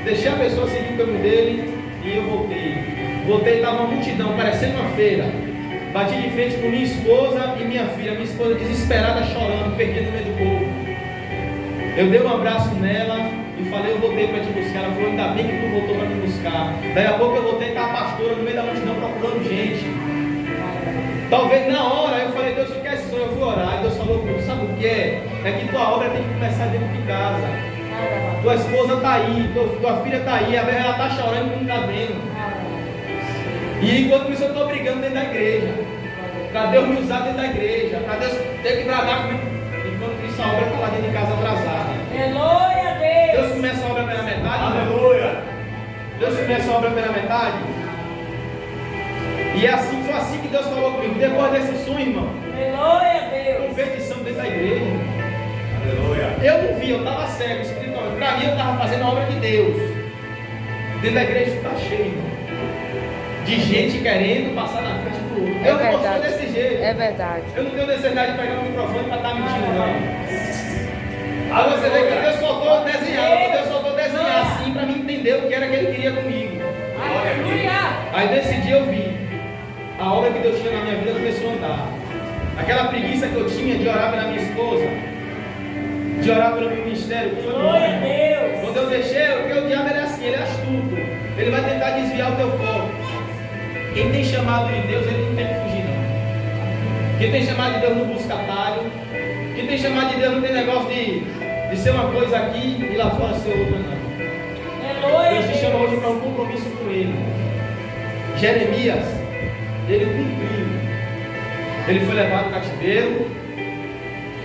deixei a pessoa seguir o caminho dele e eu voltei. Voltei, estava uma multidão, parecendo uma feira. Bati de frente com minha esposa e minha filha. Minha esposa desesperada, chorando, perdida no meio do povo. Eu dei um abraço nela e falei, eu voltei para te buscar. Ela falou, ainda bem que tu voltou para me buscar. Daí a pouco eu voltei, estava a pastora no meio da multidão procurando gente. Talvez na hora eu falei, Deus, tu quer esse sonho? Eu fui orar. E Deus falou comigo, sabe o que é? É que tua obra tem que começar dentro de casa. Tua esposa está aí, tua filha está aí, às vezes ela está chorando e não está vendo. E enquanto isso eu estou brigando dentro da igreja. Para Deus me usar dentro da igreja. Para Deus ter que bradar comigo. Enquanto isso a obra está lá dentro de casa atrasada. Glória a Deus. Deus começa a obra pela metade. Aleluia. Deus começa a obra pela metade. E é assim, foi assim que Deus falou comigo. Depois desse sonho, irmão. Glória a Deus. Competição dentro da igreja. Aleluia. Eu não vi, eu estava cego espiritualmente. Para mim eu estava fazendo a obra de Deus. Dentro da igreja está cheio, irmão. De gente querendo passar na frente do outro. Eu não gosto desse jeito. É verdade. Eu não tenho necessidade de pegar o microfone para estar mentindo, não. Aí você vê que Deus soltou desenhar. Deus soltou desenhar assim para mim entender o que era que Ele queria comigo. Aleluia. Aí nesse dia eu vi a obra que Deus tinha na minha vida começou a andar. Aquela preguiça que eu tinha de orar pela minha esposa, de orar pelo meu ministério, foi Glória a Deus. quando eu deixei, porque o diabo ele é assim, ele é astuto. Ele vai tentar desviar o teu foco. Quem tem chamado de Deus, ele não tem que fugir, não. Quem tem chamado de Deus não busca atalho. Quem tem chamado de Deus não tem negócio de ser uma coisa aqui e lá fora ser outra, não. Deus te chama hoje para um compromisso com Ele. Jeremias, ele cumpriu. Ele foi levado ao cativeiro.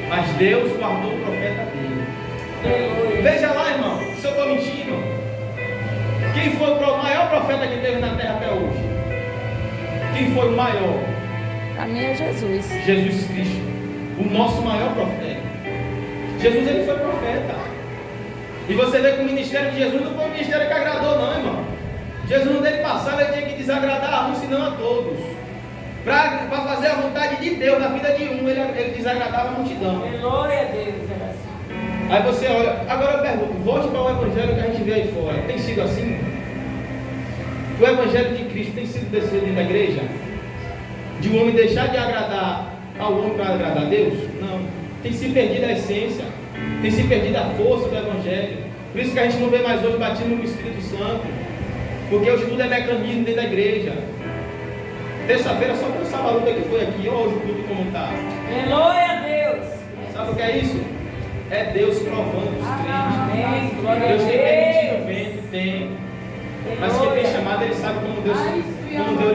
Mas Deus guardou o profeta dele. Veja lá, irmão, se eu estou mentindo. Quem foi o maior profeta que teve na terra até hoje? Quem foi o maior? Para mim é Jesus. Jesus Cristo, o nosso maior profeta. Jesus, ele foi profeta. E você vê que o ministério de Jesus não foi um ministério que agradou, não, irmão. Jesus não teve passado, ele tinha que desagradar a uns, senão a todos. Para fazer a vontade de Deus na vida de um, ele desagradava a multidão. Glória a Deus, era assim. Aí você olha, agora eu pergunto, volte para o evangelho que a gente vê aí fora. Tem sido assim? O evangelho de Cristo tem sido descido dentro da igreja? De um homem deixar de agradar ao homem para agradar a Deus? Não. Tem se perdido a essência, tem se perdido a força do evangelho. Por isso que a gente não vê mais hoje batismo com o Espírito Santo, porque hoje tudo é mecanismo dentro da igreja. Terça-feira só com essa luta que foi aqui, olha hoje tudo como está. Glória a Deus. Sabe o que é isso? É Deus provando os crentes. Amém. Glória a Deus tem permitido o Deus. vento, tem. Mas quem tem chamado, ele sabe como Deus lhe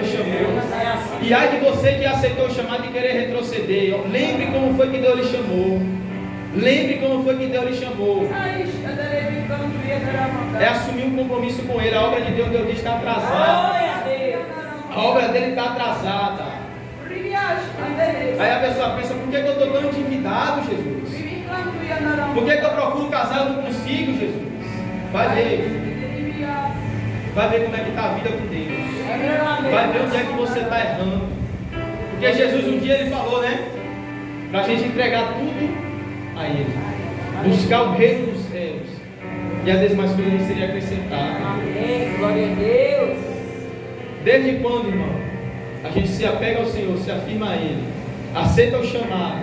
chamou. E ai de você que aceitou o chamado e querer retroceder. Lembre como foi que Deus lhe chamou. Lembre como foi que Deus lhe chamou. É assumir um compromisso com Ele. A obra de Deus diz está atrasada. Glória a Deus. A obra dele está atrasada. Aí a pessoa pensa, por que eu estou tão endividado, Jesus? Por que eu procuro casar e não consigo, Jesus? Vai ver. Vai ver como é que está a vida com Deus. Vai ver onde é que você está errando. Porque Jesus um dia ele falou, né? Para a gente entregar tudo a Ele. Buscar o reino dos céus. E as demais coisas seriam acrescentadas. Amém. Glória a Deus. Desde quando, irmão, a gente se apega ao Senhor, se afirma a Ele, aceita o chamado.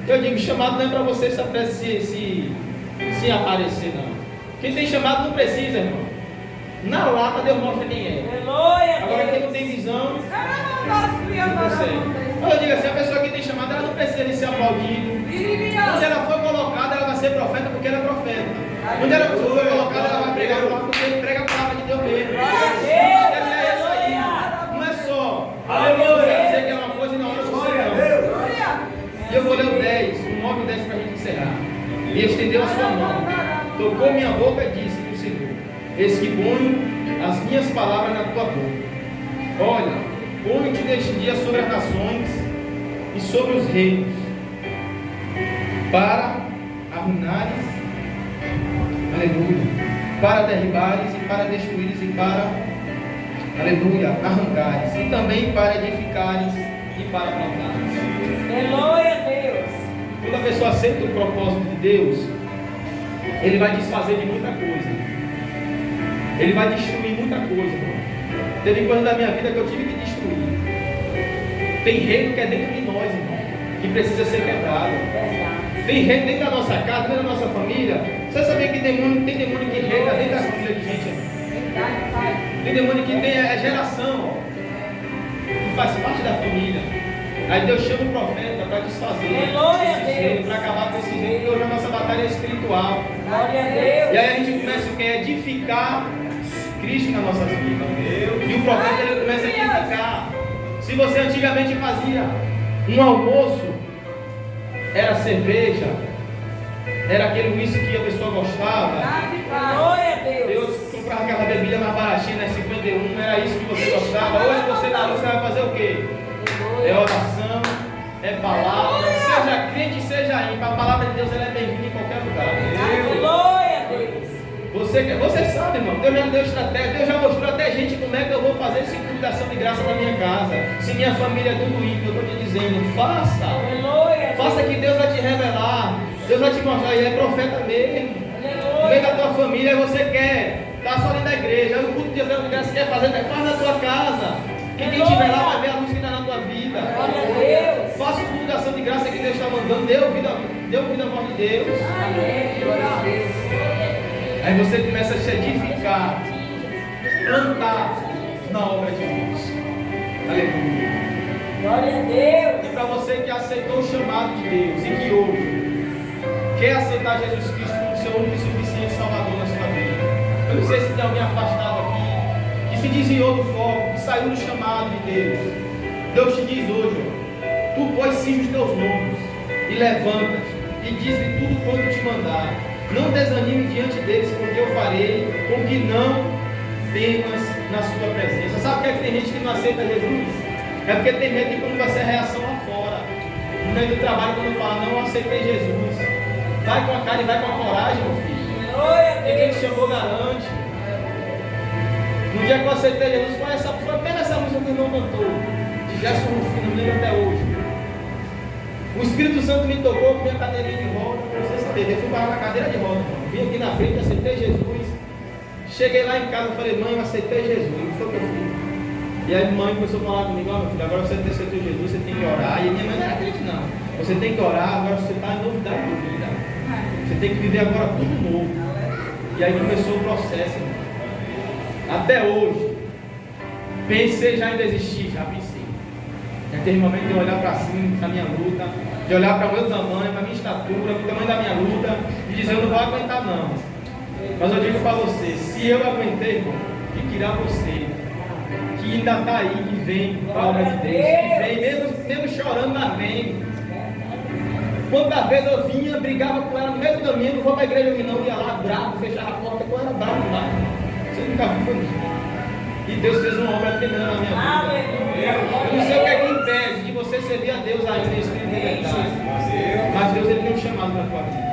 Eu digo, chamado não é para você se aparecer, não. Quem tem chamado não precisa, irmão. Na lata Deus mostra quem é. Glória a Agora quem Deus. não tem visão, não consegue. Eu digo assim, a pessoa que tem chamado, ela não precisa de ser aplaudida. Onde ela foi colocada, ela vai ser profeta porque ela é profeta. Onde ela foi colocada, ela vai pregar porque ele prega a palavra de Deus mesmo. É isso aí. Não é só. Aleluia. Dizer que é uma coisa e na outra você não. E eu vou ler o 10, o 9 e o 10 para a gente encerrar. E estendeu a sua mão, tocou minha boca e disse o Senhor: eis que ponho as minhas palavras na tua boca. Olha, ponho-te neste dia sobre as nações e sobre os reinos, para arruinares, aleluia, para derribares e para destruíres e para, aleluia, arrancares, e também para edificares e para plantares. Glória a Deus. Quando a pessoa aceita o propósito de Deus, ele vai desfazer de muita coisa. Ele vai destruir muita coisa, irmão. Teve coisa da minha vida que eu tive que destruir. Tem reino que é dentro de nós, irmão, que precisa ser quebrado. Tem reino dentro da nossa casa, dentro da nossa família. Você sabia que tem demônio que reina dentro da família de gente, irmão? Tem demônio que tem a geração, que faz parte da família. Aí Deus chama o profeta para desfazer esse reino, para acabar com esse reino, porque hoje a nossa batalha é espiritual. Glória a Deus. E aí a gente começa o que? Edificar Cristo nas nossas vidas. E o profeta ele começa a edificar. Se você antigamente fazia um almoço, era cerveja, era aquele uísque que a pessoa gostava. Glória a Deus. Deus comprava aquela bebida mais baratinha, né? 51, era isso que você gostava. Hoje você na luz, você vai fazer o quê? É oração, é palavra. Seja crente, seja ímpar, a palavra de Deus ela é bem-vinda em qualquer lugar. Glória a Deus. Você sabe, irmão, Deus já deu estratégia, Deus já mostrou até gente como é que eu vou fazer esse culto de ação de graça na minha casa. Se minha família é tudo ímpio, eu estou te dizendo, faça. Faça que Deus vai te revelar. Deus vai te mostrar, ele é profeta mesmo. No meio da tua família, você quer estar só dentro da igreja. O culto de ação de graça você quer fazer, faz na tua casa. Quem estiver lá vai ver a luz que está na tua vida. Faça o culto de ação de graça que Deus está mandando. Dê ouvido à voz de Deus. Aí você começa a se edificar, plantar na obra de Deus. Aleluia. Glória a Deus. E para você que aceitou o chamado de Deus e que hoje quer aceitar Jesus Cristo como seu único e suficiente Salvador na sua vida. Eu não sei se tem alguém afastado aqui, que se desviou do foco, que saiu do chamado de Deus. Deus te diz hoje, tu põe sim os teus nomes e levanta-te. e diz-lhe tudo quanto te mandar. Não desanime diante deles, porque eu farei com que não temas na sua presença. Sabe por que tem gente que não aceita Jesus? É porque tem medo de como vai ser a reação lá fora. No meio do trabalho, quando fala, não aceitei Jesus. Vai com a cara e vai com a coragem, meu filho. E quem te chamou garante. No dia que eu aceitei Jesus, foi apenas essa música que o irmão cantou, de Gerson Rufino, me lembro até hoje. O Espírito Santo me tocou com minha cadeirinha de roda, para você saber. Eu fui parar na cadeira de roda, vim aqui na frente, aceitei Jesus. Cheguei lá em casa e falei, mãe, eu aceitei Jesus. O que foi que eu fiz? E aí a mãe começou a falar comigo, meu filho, agora você aceitou Jesus, você tem que orar. E a minha mãe não era crente, não. Você tem que orar, agora você está em novidade de vida. Você tem que viver agora tudo novo. E aí começou o processo, irmão. Até hoje, pensei já em desistir, já pensei. Naquele momento de olhar para cima, para a minha luta, de olhar para o meu tamanho, para a minha estatura, para o tamanho da minha luta, e dizer, eu não vou aguentar não. Mas eu digo para você, se eu aguentei, irmão, que dirá você, que ainda está aí, que vem para a obra de Deus, que vem, mesmo chorando, mas vem. Quantas vezes eu vinha, brigava com ela no meio do caminho, não vou para a igreja hoje não, ia lá bravo, fechava a porta, eu era bravo lá. Você nunca viu isso? E Deus fez uma obra tremenda na minha vida. Eu não sei o que é que impede de você servir a Deus ainda em espírito de verdade. Mas Deus ele tem um chamado para a tua vida.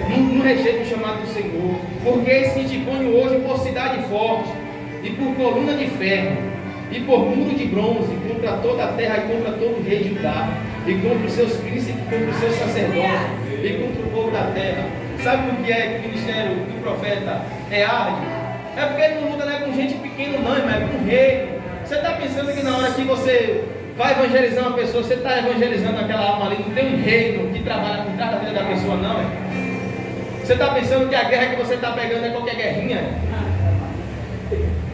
Não rejeite o chamado do Senhor. Porque eis que te ponho hoje por cidade forte, e por coluna de ferro, e por muro de bronze, contra toda a terra e contra todo o rei de Judá, e contra os seus príncipes, contra os seus sacerdotes, e contra o povo da terra. Sabe o que é que o ministério do profeta é árido? É porque ele não luta, não é com gente pequena não, irmão, é com rei. Você está pensando que na hora que você vai evangelizar uma pessoa, você está evangelizando aquela alma ali, não tem um reino que trabalha por trás da vida da pessoa não, Você está pensando que a guerra que você está pegando é qualquer guerrinha?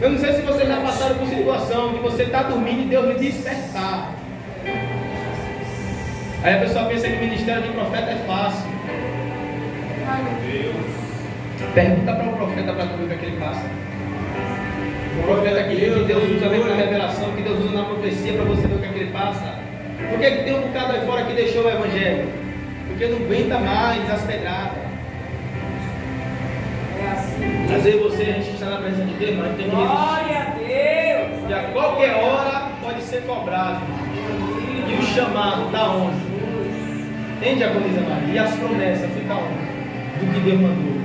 Eu não sei se vocês já passaram por situação de você estar dormindo e Deus lhe despertar. Aí a pessoa pensa que o ministério de profeta é fácil. Pergunta para o profeta para tu ver o que ele passa. O profeta que Deus usa na revelação, que Deus usa na profecia para você ver o que ele passa. Por que tem um bocado aí fora que deixou o evangelho? Porque não aguenta mais as pedradas. Às vezes você, a gente está na presença de Deus, mas tem que resistir. Glória a Deus. E a qualquer hora pode ser cobrado. E o chamado está onde? Entende a coisa, Maria? E as promessas ficam onde? Do que Deus mandou.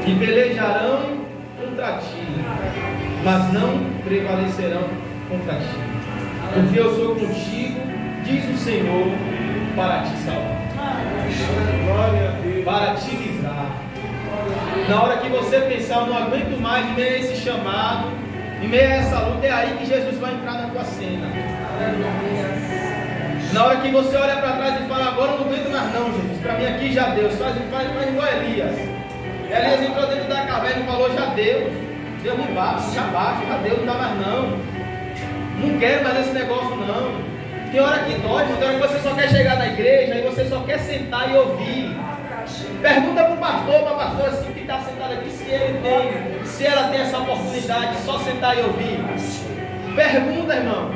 E pelejarão contra ti, mas não prevalecerão contra ti. Porque eu sou contigo, diz o Senhor, para te salvar. Para te livrar. Na hora que você pensar, eu não aguento mais, em meio a esse chamado, em meio a essa luta, é aí que Jesus vai entrar na tua cena. Na hora que você olha para trás e fala, agora eu não aguento mais não, Jesus, para mim aqui já deu, faz igual Elias. Elias entrou dentro da caverna e falou, já deu me bate, já deu, não dá mais não. Não quero mais esse negócio não. Tem hora que dói, tem hora que você só quer chegar na igreja e você só quer sentar e ouvir. Pergunta para o pastor, para a pastora assim, que está sentado aqui, se ela tem essa oportunidade de só sentar e ouvir. Pergunta, irmão.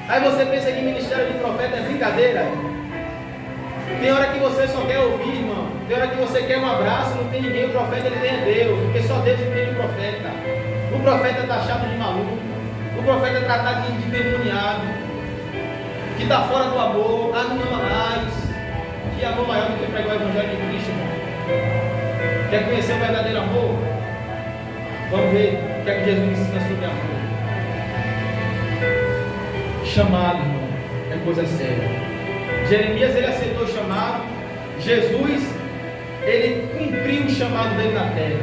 Aí você pensa que ministério de profeta é brincadeira. Tem hora que você só quer ouvir, irmão. Tem hora que você quer um abraço, não tem ninguém, o profeta ele tem Deus, porque só Deus entende o profeta. O profeta está taxado de maluco, o profeta é tratado de endemoniado, que está fora do amor, não ama mais. Que amor maior do que pregar o evangelho de Cristo, irmão? Quer conhecer o verdadeiro amor? Vamos ver o que é que Jesus ensina sobre amor. Chamado, irmão, é coisa séria. Jeremias ele aceitou o chamado. Jesus ele cumpriu o chamado dele na terra.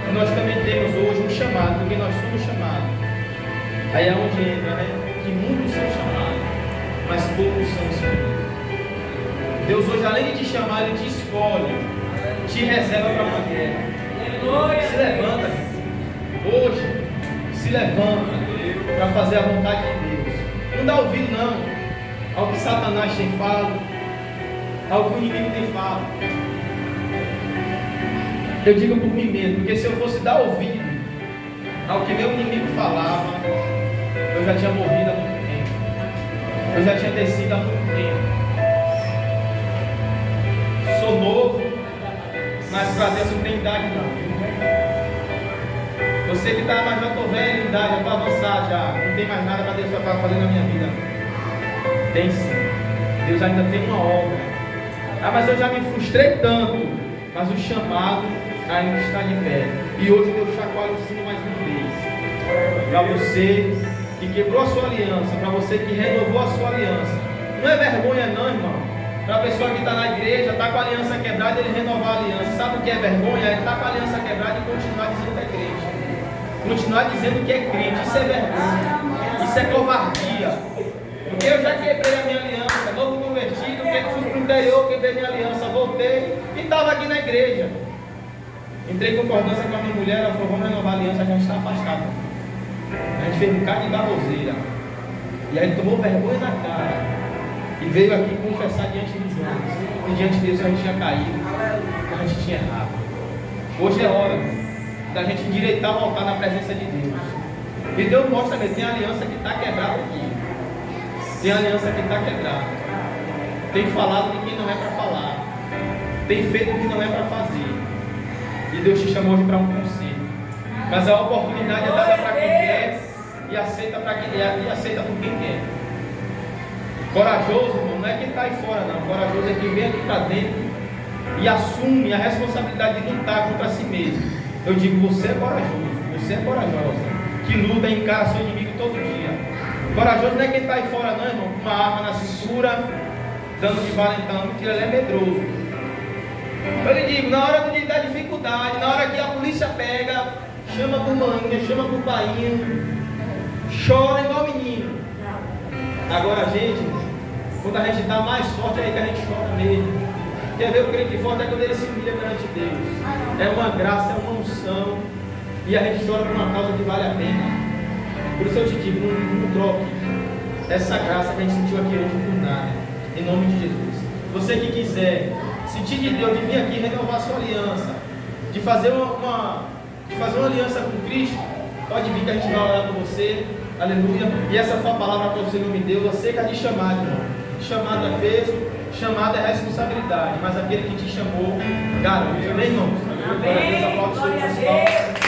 E nós também temos hoje um chamado, porque nós somos chamados. Aí é onde entra, né? Que muitos são chamados, mas poucos são escolhidos. Deus hoje, além de te chamar, ele te escolhe, te reserva para uma guerra. Se levanta, hoje, se levanta para fazer a vontade de Deus. Não dá ouvido não ao que Satanás tem falado, ao que o inimigo tem falado. Eu digo por mim mesmo, porque se eu fosse dar ouvido ao que meu inimigo falava, eu já tinha morrido há muito tempo. Eu já tinha descido há muito tempo. Sou novo, mas para Deus não tem idade não. Você que está, mas já estou velho em idade, já estou avançado já. Não tem mais nada para Deus para fazer na minha vida. Tem sim. Deus ainda tem uma obra. Ah, mas eu já me frustrei tanto. Mas o chamado ainda está de pé. E hoje Deus chacoalha o sino mais uma vez. Para você que quebrou a sua aliança, para você que renovou a sua aliança. Não é vergonha não, irmão. Para a pessoa que está na igreja, está com a aliança quebrada, ele renovar a aliança. Sabe o que é vergonha? É estar com a aliança quebrada e continuar dizendo que é crente. Continuar dizendo que é crente. Isso é vergonha. Isso é covardia. Porque eu já quebrei a minha aliança, novo convertido, fui para o interior, quebrei minha aliança, voltei e estava aqui na igreja. Entrei em concordância com a minha mulher, ela falou, vamos renovar a aliança, a gente está afastado. A gente fez um bocado de baboseira. E aí tomou vergonha na cara. E veio aqui confessar diante dos homens. E diante de Deus a gente tinha caído, que a gente tinha errado. Hoje é hora da gente endireitar, voltar na presença de Deus. E Deus mostra mesmo, tem aliança que está quebrada aqui. Tem aliança que está quebrada. Tem falado de quem não é para falar. Tem feito o que não é para fazer. E Deus te chamou hoje para um conselho. Mas a oportunidade é dada para quem quer e aceita para quem e aceita por quem quer. Corajoso, irmão, não é quem está aí fora, não. Corajoso é quem vem aqui para dentro e assume a responsabilidade de lutar contra si mesmo. Eu digo, você é corajoso, você é corajosa, que luta e encara seu inimigo todo dia. Corajoso não é quem está aí fora, não, irmão, com uma arma na cintura, dando de valentão, mentira, ele é medroso. Eu lhe digo, na hora da dificuldade, na hora que a polícia pega, chama por mãinha, chama por bainha, chora igual menino. Agora, gente, quando a gente está mais forte, é aí que a gente chora mesmo. Quer ver o crente forte é quando ele se humilha perante Deus. É uma graça, é uma unção, e a gente chora por uma causa que vale a pena. Por isso eu te digo, não troque essa graça que a gente sentiu aqui hoje por nada, em nome de Jesus. Você que quiser sentir de Deus, de vir aqui renovar a sua aliança, de fazer uma aliança com Cristo, pode vir que a gente vai orar por você, aleluia. E essa foi a palavra que o Senhor me deu acerca de chamado, irmão. Chamado é peso, chamado é responsabilidade, mas aquele que te chamou, garante, amém, irmãos? Amém. Glória a Deus.